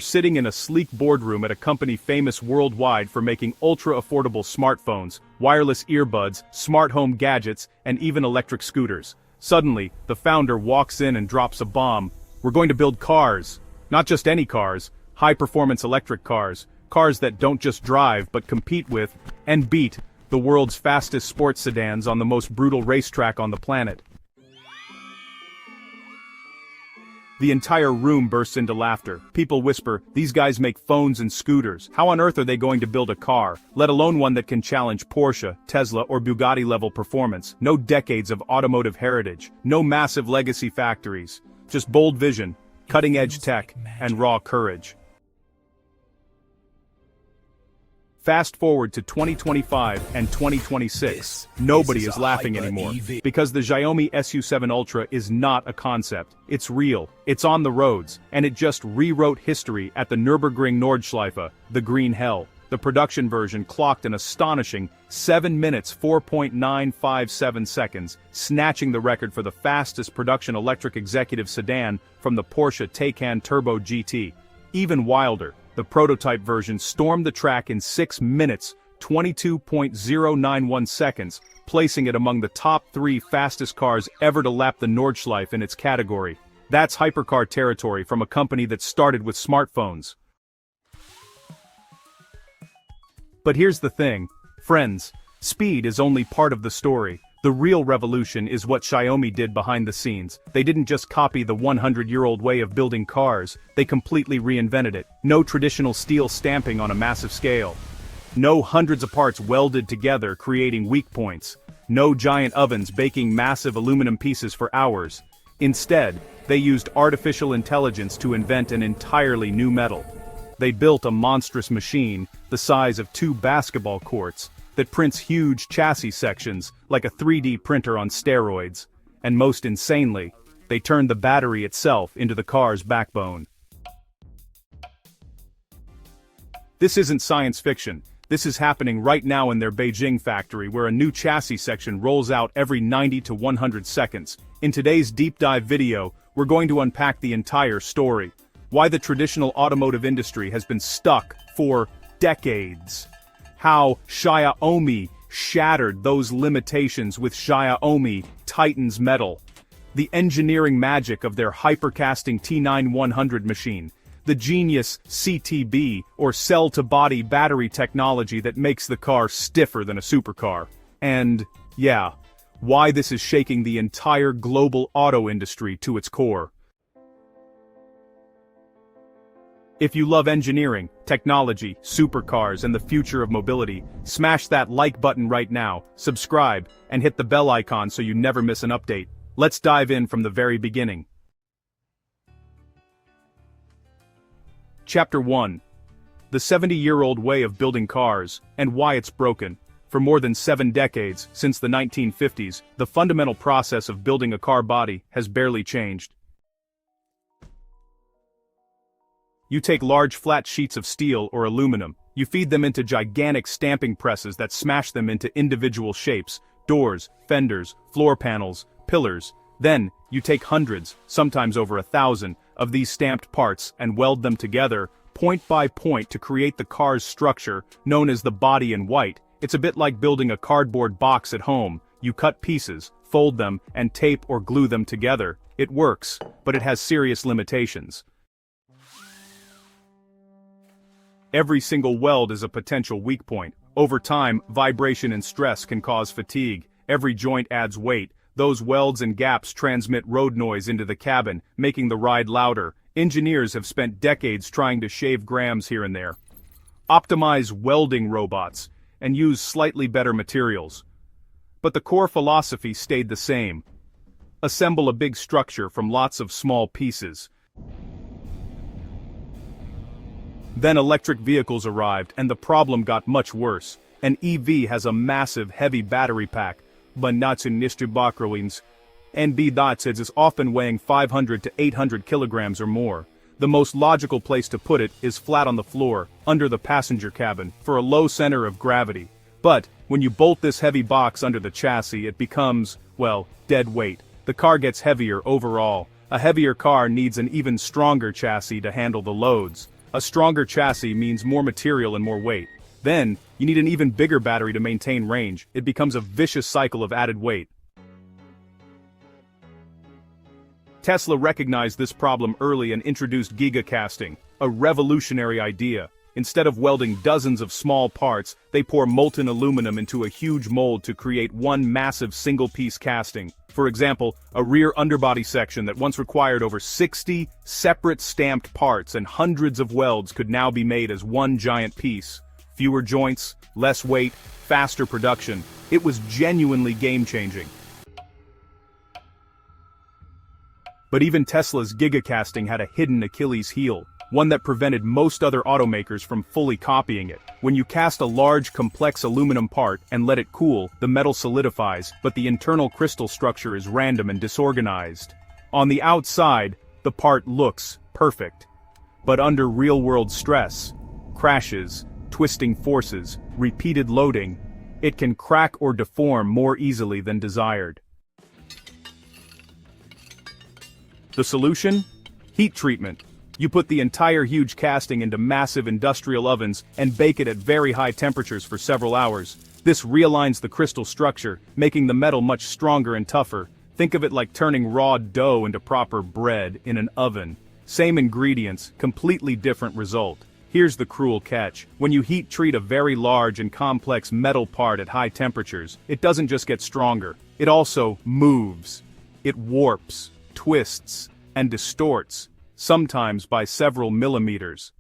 sitting in a sleek boardroom at a company famous worldwide for making ultra-affordable smartphones, wireless earbuds, smart home gadgets, and even electric scooters. Suddenly, the founder walks in and drops a bomb. We're going to build cars. Not just any cars, high-performance electric cars. Cars that don't just drive but compete with, and beat, the world's fastest sports sedans on the most brutal racetrack on the planet. The entire room bursts into laughter. People whisper, these guys make phones and scooters. How on earth are they going to build a car, let alone one that can challenge Porsche, Tesla, or Bugatti-level performance? No decades of automotive heritage, no massive legacy factories. Just bold vision, cutting-edge tech, and raw courage. Fast forward to 2025 and 2026, nobody is laughing anymore, because the Xiaomi SU7 Ultra is not a concept, it's real, it's on the roads, and it just rewrote history at the Nürburgring Nordschleife, the green hell. The production version clocked an astonishing 7 minutes 4.957 seconds, snatching the record for the fastest production electric executive sedan from the Porsche Taycan Turbo GT. Even wilder, the prototype version stormed the track in 6 minutes, 22.091 seconds, placing it among the top 3 fastest cars ever to lap the Nordschleife in its category. That's hypercar territory from a company that started with smartphones. But here's the thing, friends, speed is only part of the story. The real revolution is what Xiaomi did behind the scenes. They didn't just copy the 100-year-old way of building cars, they completely reinvented it. No traditional steel stamping on a massive scale. No hundreds of parts welded together creating weak points. No giant ovens baking massive aluminum pieces for hours. Instead, they used artificial intelligence to invent an entirely new metal. They built a monstrous machine, the size of 2 basketball courts, that prints huge chassis sections, like a 3D printer on steroids. And most insanely, they turned the battery itself into the car's backbone. This isn't science fiction, this is happening right now in their Beijing factory where a new chassis section rolls out every 90 to 100 seconds. In today's deep dive video, we're going to unpack the entire story. Why the traditional automotive industry has been stuck for decades. How Xiaomi shattered those limitations with Xiaomi Titan's metal. The engineering magic of their HyperCasting T9100 machine. The genius CTB, or cell-to-body battery technology that makes the car stiffer than a supercar. And, yeah, why this is shaking the entire global auto industry to its core. If you love engineering, technology, supercars, and the future of mobility, smash that like button right now, subscribe, and hit the bell icon so you never miss an update. Let's dive in from the very beginning. Chapter 1. The 70-year-old way of building cars, and why it's broken. For more than 7 decades, since the 1950s, the fundamental process of building a car body has barely changed. You take large flat sheets of steel or aluminum, you feed them into gigantic stamping presses that smash them into individual shapes, doors, fenders, floor panels, pillars. Then, you take hundreds, sometimes over 1,000, of these stamped parts and weld them together, point by point to create the car's structure, known as the body in white. It's a bit like building a cardboard box at home. You cut pieces, fold them, and tape or glue them together. It works, but it has serious limitations. Every single weld is a potential weak point. Over time, vibration and stress can cause fatigue. Every joint adds weight. Those welds and gaps transmit road noise into the cabin, making the ride louder. Engineers have spent decades trying to shave grams here and there. Optimize welding robots, and use slightly better materials. But the core philosophy stayed the same. Assemble a big structure from lots of small pieces. Then electric vehicles arrived, and the problem got much worse. An EV has a massive, heavy battery pack, but not in Nürburgrings, and that is often weighing 500 to 800 kilograms or more. The most logical place to put it is flat on the floor, under the passenger cabin, for a low center of gravity. But, when you bolt this heavy box under the chassis, it becomes, well, dead weight. The car gets heavier overall. A heavier car needs an even stronger chassis to handle the loads. A stronger chassis means more material and more weight. Then, you need an even bigger battery to maintain range. It becomes a vicious cycle of added weight. Tesla recognized this problem early and introduced gigacasting, a revolutionary idea. Instead of welding dozens of small parts, they pour molten aluminum into a huge mold to create one massive single-piece casting. For example, a rear underbody section that once required over 60 separate stamped parts and hundreds of welds could now be made as one giant piece. Fewer joints, less weight, faster production. It was genuinely game-changing. But even Tesla's gigacasting had a hidden Achilles heel, one that prevented most other automakers from fully copying it. When you cast a large, complex aluminum part and let it cool, the metal solidifies, but the internal crystal structure is random and disorganized. On the outside, the part looks perfect. But under real-world stress, crashes, twisting forces, repeated loading, it can crack or deform more easily than desired. The solution? Heat treatment. You put the entire huge casting into massive industrial ovens and bake it at very high temperatures for several hours. This realigns the crystal structure, making the metal much stronger and tougher. Think of it like turning raw dough into proper bread in an oven. Same ingredients, completely different result. Here's the cruel catch. When you heat treat a very large and complex metal part at high temperatures, it doesn't just get stronger, it also moves. It warps, twists, and distorts, sometimes by several millimeters.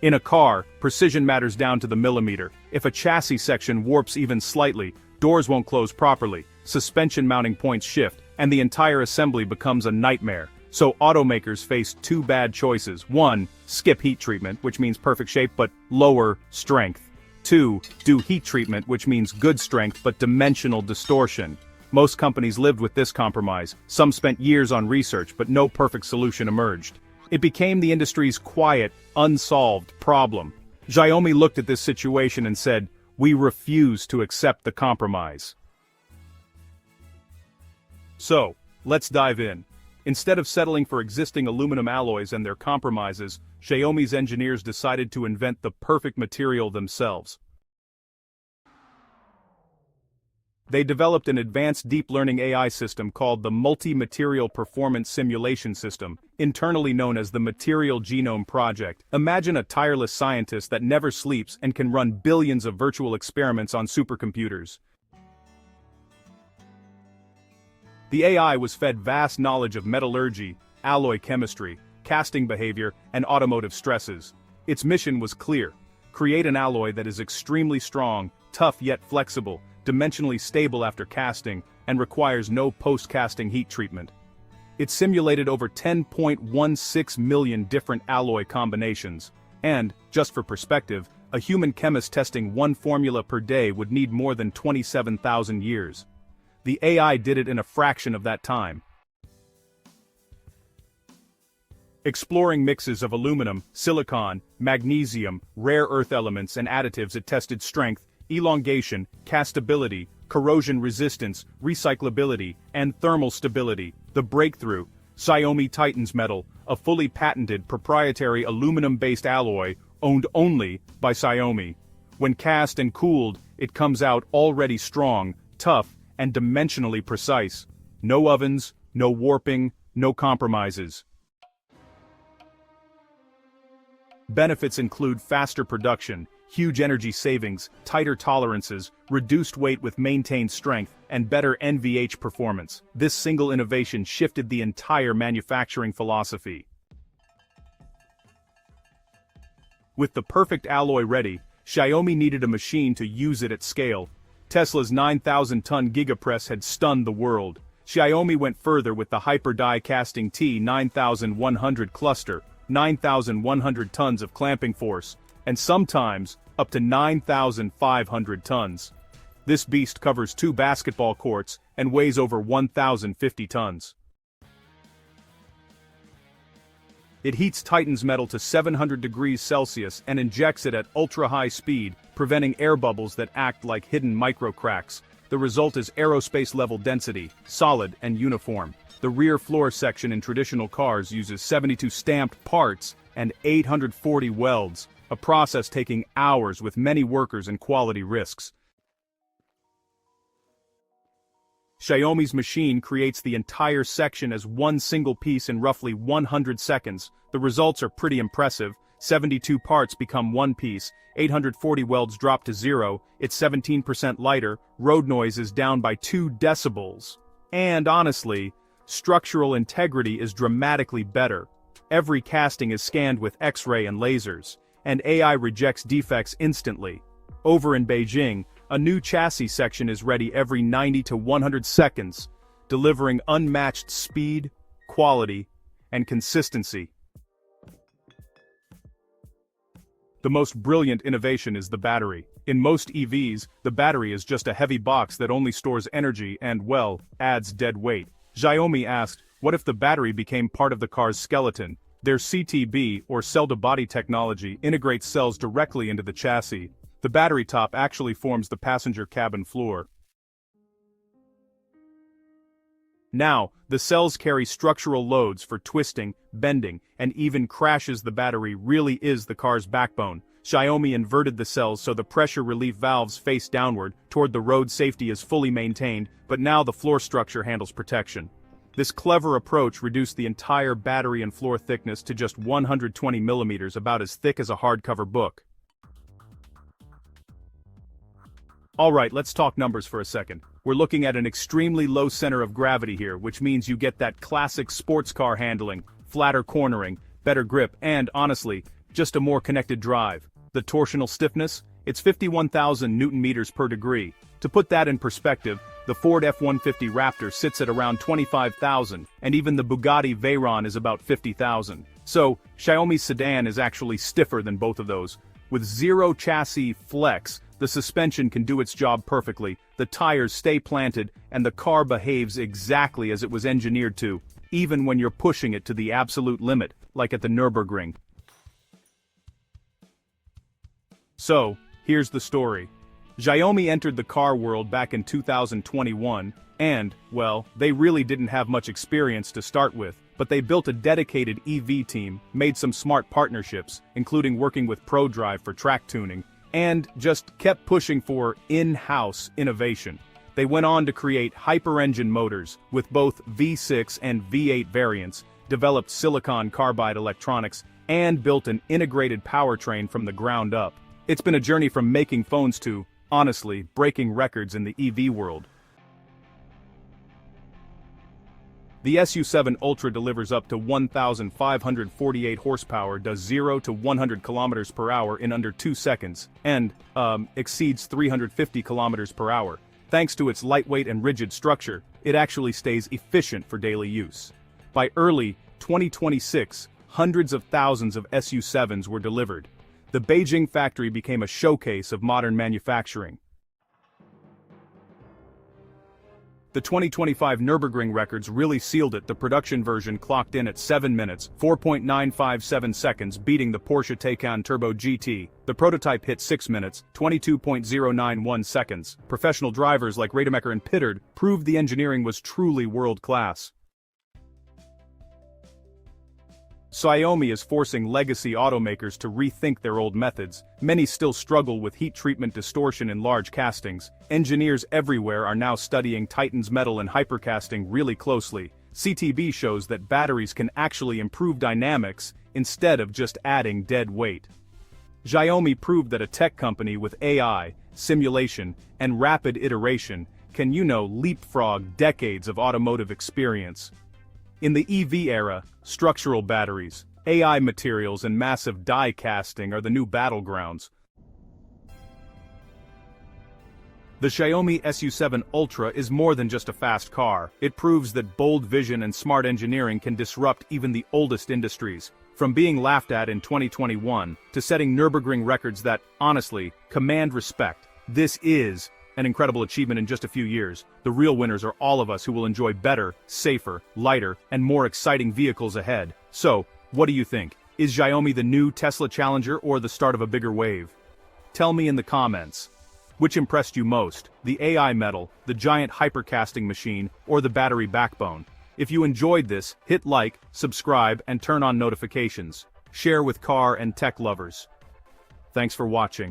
In a car, precision matters down to the millimeter. If a chassis section warps even slightly, doors won't close properly, suspension mounting points shift, and the entire assembly becomes a nightmare. So automakers face two bad choices. 1, skip heat treatment, which means perfect shape but lower strength. 2, do heat treatment, which means good strength but dimensional distortion. Most companies lived with this compromise. Some spent years on research, but no perfect solution emerged. It became the industry's quiet, unsolved problem. Xiaomi looked at this situation and said, "We refuse to accept the compromise." So, let's dive in. Instead of settling for existing aluminum alloys and their compromises, Xiaomi's engineers decided to invent the perfect material themselves. They developed an advanced deep learning AI system called the Multi-Material Performance Simulation System, internally known as the Material Genome Project. Imagine a tireless scientist that never sleeps and can run billions of virtual experiments on supercomputers. The AI was fed vast knowledge of metallurgy, alloy chemistry, casting behavior, and automotive stresses. Its mission was clear: create an alloy that is extremely strong, tough yet flexible, dimensionally stable after casting, and requires no post-casting heat treatment. It simulated over 10.16 million different alloy combinations, and, just for perspective, a human chemist testing one formula per day would need more than 27,000 years. The AI did it in a fraction of that time. Exploring mixes of aluminum, silicon, magnesium, rare earth elements and additives, it tested strength, elongation, castability, corrosion resistance, recyclability, and thermal stability. The breakthrough, Xiaomi Titan's metal, a fully patented proprietary aluminum-based alloy owned only by Xiaomi. When cast and cooled, it comes out already strong, tough, and dimensionally precise. No ovens, no warping, no compromises. Benefits include faster production, huge energy savings, tighter tolerances, reduced weight with maintained strength, and better NVH performance. This single innovation shifted the entire manufacturing philosophy. With the perfect alloy ready, Xiaomi needed a machine to use it at scale. Tesla's 9,000-ton gigapress had stunned the world. Xiaomi went further with the Hyper Die Casting T9100 cluster, 9,100 tons of clamping force, and sometimes up to 9,500 tons. This beast covers 2 basketball courts and weighs over 1,050 tons. It heats Titan's metal to 700 degrees Celsius and injects it at ultra-high speed, preventing air bubbles that act like hidden micro-cracks. The result is aerospace-level density, solid and uniform. The rear floor section in traditional cars uses 72 stamped parts and 840 welds, a process taking hours with many workers and quality risks. Xiaomi's machine creates the entire section as one single piece in roughly 100 seconds. The results are pretty impressive. 72 parts become one piece, 840 welds drop to zero, it's 17% lighter, road noise is down by 2 decibels. And honestly, structural integrity is dramatically better. Every casting is scanned with X-ray and lasers, and AI rejects defects instantly. Over in Beijing, a new chassis section is ready every 90 to 100 seconds, delivering unmatched speed, quality, and consistency. The most brilliant innovation is the battery. In most EVs, the battery is just a heavy box that only stores energy and, well, adds dead weight. Xiaomi asked, what if the battery became part of the car's skeleton? Their CTB, or cell-to-body technology, integrates cells directly into the chassis. The battery top actually forms the passenger cabin floor. Now, the cells carry structural loads for twisting, bending, and even crashes. The battery really is the car's backbone. Xiaomi inverted the cells so the pressure relief valves face downward toward the road. Safety is fully maintained, but now the floor structure handles protection. This clever approach reduced the entire battery and floor thickness to just 120 millimeters, about as thick as a hardcover book. Alright, let's talk numbers for a second. We're looking at an extremely low center of gravity here, which means you get that classic sports car handling, flatter cornering, better grip, and, honestly, just a more connected drive. The torsional stiffness? It's 51,000 Newton-meters per degree. To put that in perspective, the Ford F-150 Raptor sits at around 25,000, and even the Bugatti Veyron is about 50,000. So, Xiaomi's sedan is actually stiffer than both of those. With zero chassis flex, the suspension can do its job perfectly, the tires stay planted, and the car behaves exactly as it was engineered to, even when you're pushing it to the absolute limit, like at the Nürburgring. So, here's the story. Xiaomi entered the car world back in 2021, and, well, they really didn't have much experience to start with, but they built a dedicated EV team, made some smart partnerships, including working with ProDrive for track tuning, and just kept pushing for in-house innovation. They went on to create hyper-engine motors, with both V6 and V8 variants, developed silicon carbide electronics, and built an integrated powertrain from the ground up. It's been a journey from making phones to, honestly, breaking records in the EV world. The SU7 Ultra delivers up to 1,548 horsepower, does 0 to 100 km per hour in under 2 seconds, and, exceeds 350 km per hour. Thanks to its lightweight and rigid structure, it actually stays efficient for daily use. By early 2026, hundreds of thousands of SU7s were delivered. The Beijing factory became a showcase of modern manufacturing. The 2025 Nürburgring records really sealed it. The production version clocked in at 7 minutes, 4.957 seconds, beating the Porsche Taycan Turbo GT. The prototype hit 6 minutes, 22.091 seconds. Professional drivers like Rademacher and Pittard proved the engineering was truly world-class. Xiaomi is forcing legacy automakers to rethink their old methods. Many still struggle with heat treatment distortion in large castings. Engineers everywhere are now studying Titan's metal and HyperCasting really closely. CTB shows that batteries can actually improve dynamics instead of just adding dead weight. Xiaomi proved that a tech company with AI, simulation, and rapid iteration can, leapfrog decades of automotive experience. In the EV era, structural batteries, AI materials, and massive die casting are the new battlegrounds. The Xiaomi SU7 Ultra is more than just a fast car. It proves that bold vision and smart engineering can disrupt even the oldest industries. From being laughed at in 2021 to setting Nürburgring records that, honestly, command respect, this is an incredible achievement in just a few years. The real winners are all of us who will enjoy better, safer, lighter, and more exciting vehicles ahead. So, what do you think? Is Xiaomi the new Tesla challenger or the start of a bigger wave? Tell me in the comments. Which impressed you most, the AI metal, the giant hypercasting machine, or the battery backbone? If you enjoyed this, hit like, subscribe, and turn on notifications. Share with car and tech lovers. Thanks for watching.